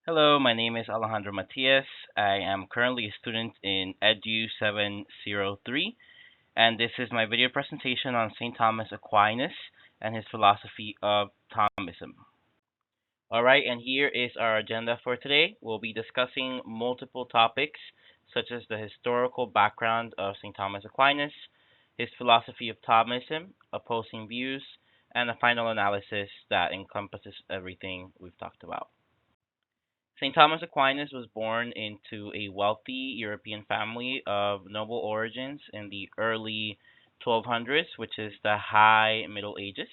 Hello, my name is Alejandro Matias. I am currently a student in EDU703, and this is my video presentation on St. Thomas Aquinas and his philosophy of Thomism. Alright, and here is our agenda for today. We'll be discussing multiple topics, such as the historical background of St. Thomas Aquinas, his philosophy of Thomism, opposing views, and a final analysis that encompasses everything we've talked about. St. Thomas Aquinas was born into a wealthy European family of noble origins in the early 1200s, which is the High Middle Ages,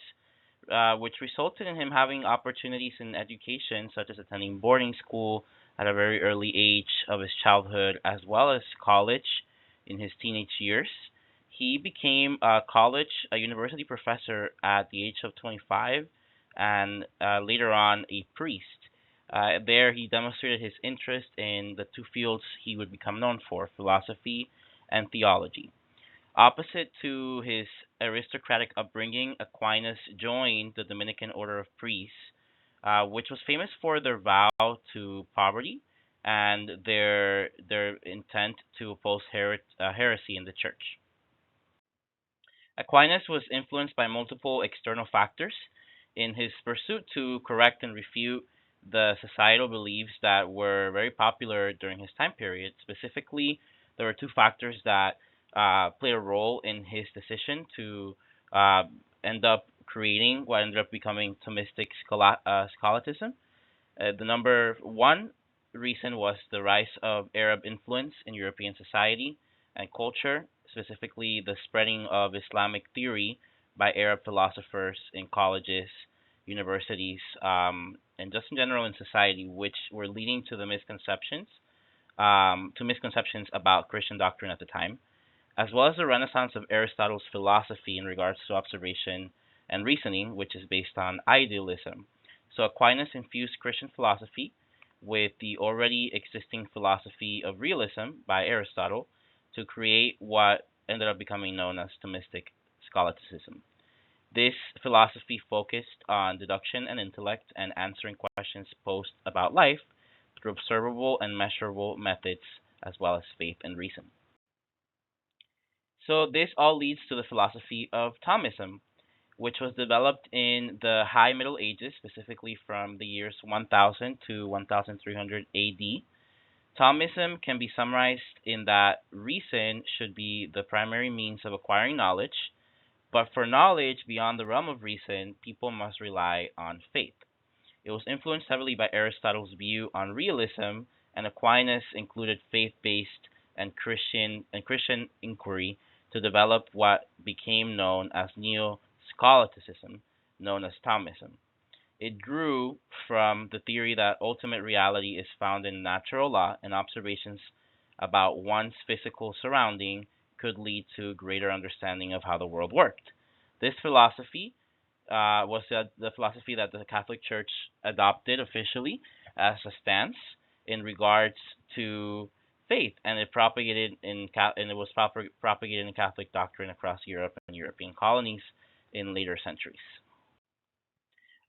which resulted in him having opportunities in education, such as attending boarding school at a very early age of his childhood, as well as college in his teenage years. He became a university professor at the age of 25, and later on a priest. There, he demonstrated his interest in the two fields he would become known for, philosophy and theology. Opposite to his aristocratic upbringing, Aquinas joined the Dominican order of priests, which was famous for their vow to poverty and their intent to oppose heresy in the church. Aquinas was influenced by multiple external factors in his pursuit to correct and refute the societal beliefs that were very popular during his time period. Specifically, there were two factors that played a role in his decision to uh, end up creating what ended up becoming Thomistic scholasticism. The number one reason was the rise of Arab influence in European society and culture, specifically the spreading of Islamic theory by Arab philosophers in colleges, universities, and just in general in society, which were leading to the misconceptions about Christian doctrine at the time, as well as the renaissance of Aristotle's philosophy in regards to observation and reasoning, which is based on idealism. So Aquinas infused Christian philosophy with the already existing philosophy of realism by Aristotle to create what ended up becoming known as Thomistic scholasticism. This philosophy focused on deduction and intellect and answering questions posed about life through observable and measurable methods as well as faith and reason. So this all leads to the philosophy of Thomism, which was developed in the High Middle Ages, specifically from the years 1000 to 1300 AD. Thomism can be summarized in that reason should be the primary means of acquiring knowledge, but for knowledge beyond the realm of reason, people must rely on faith. It was influenced heavily by Aristotle's view on realism, and Aquinas included faith-based and Christian inquiry to develop what became known as neo-scholasticism, known as Thomism. It grew from the theory that ultimate reality is found in natural law, and observations about one's physical surrounding could lead to greater understanding of how the world worked. This philosophy was the philosophy that the Catholic Church adopted officially as a stance in regards to faith, and it was propagated in Catholic doctrine across Europe and European colonies in later centuries.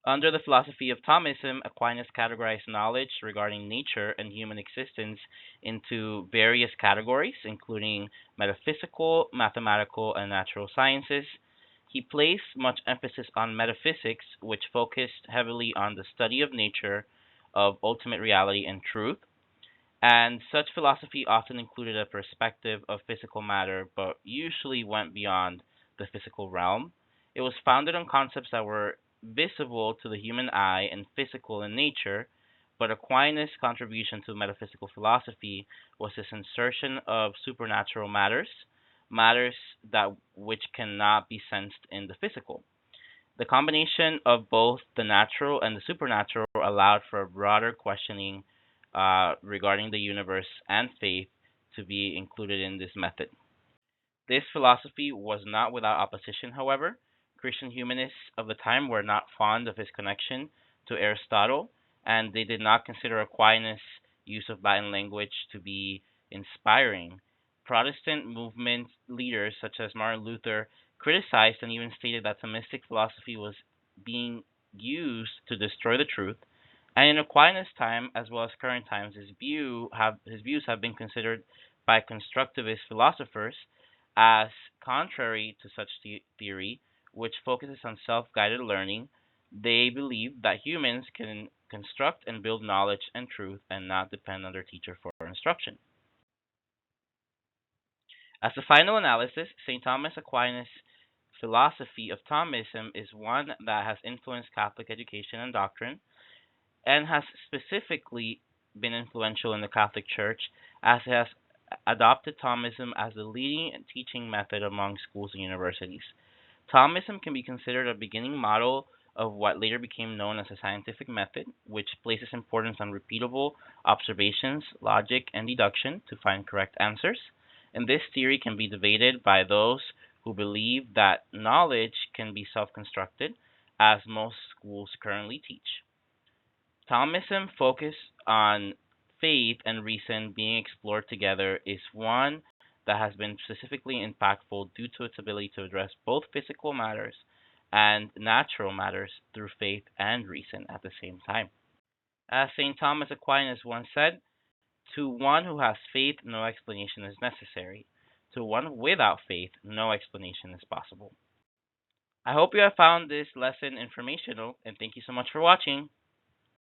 Under the philosophy of Thomism, Aquinas categorized knowledge regarding nature and human existence into various categories, including metaphysical, mathematical, and natural sciences. He placed much emphasis on metaphysics, which focused heavily on the study of nature, of ultimate reality and truth. And such philosophy often included a perspective of physical matter, but usually went beyond the physical realm. It was founded on concepts that were visible to the human eye and physical in nature, but Aquinas' contribution to metaphysical philosophy was his insertion of supernatural matters, matters that which cannot be sensed in the physical. The combination of both the natural and the supernatural allowed for a broader questioning regarding the universe and faith to be included in this method. This philosophy was not without opposition, however. Christian humanists of the time were not fond of his connection to Aristotle, and they did not consider Aquinas' use of Latin language to be inspiring. Protestant movement leaders such as Martin Luther criticized and even stated that Thomistic philosophy was being used to destroy the truth, And in Aquinas' time, as well as current times, his views have been considered by constructivist philosophers as contrary to such theory, which focuses on self-guided learning. They believe that humans can construct and build knowledge and truth and not depend on their teacher for instruction. As a final analysis, St. Thomas Aquinas' philosophy of Thomism is one that has influenced Catholic education and doctrine, and has specifically been influential in the Catholic Church, as it has adopted Thomism as the leading teaching method among schools and universities. Thomism can be considered a beginning model of what later became known as a scientific method, which places importance on repeatable observations, logic, and deduction to find correct answers. And this theory can be debated by those who believe that knowledge can be self constructed, as most schools currently teach. Thomism focus on faith and reason being explored together is one that has been specifically impactful due to its ability to address both physical matters and natural matters through faith and reason at the same time. As St. Thomas Aquinas once said, to one who has faith, no explanation is necessary. To one without faith, no explanation is possible. I hope you have found this lesson informational, and thank you so much for watching.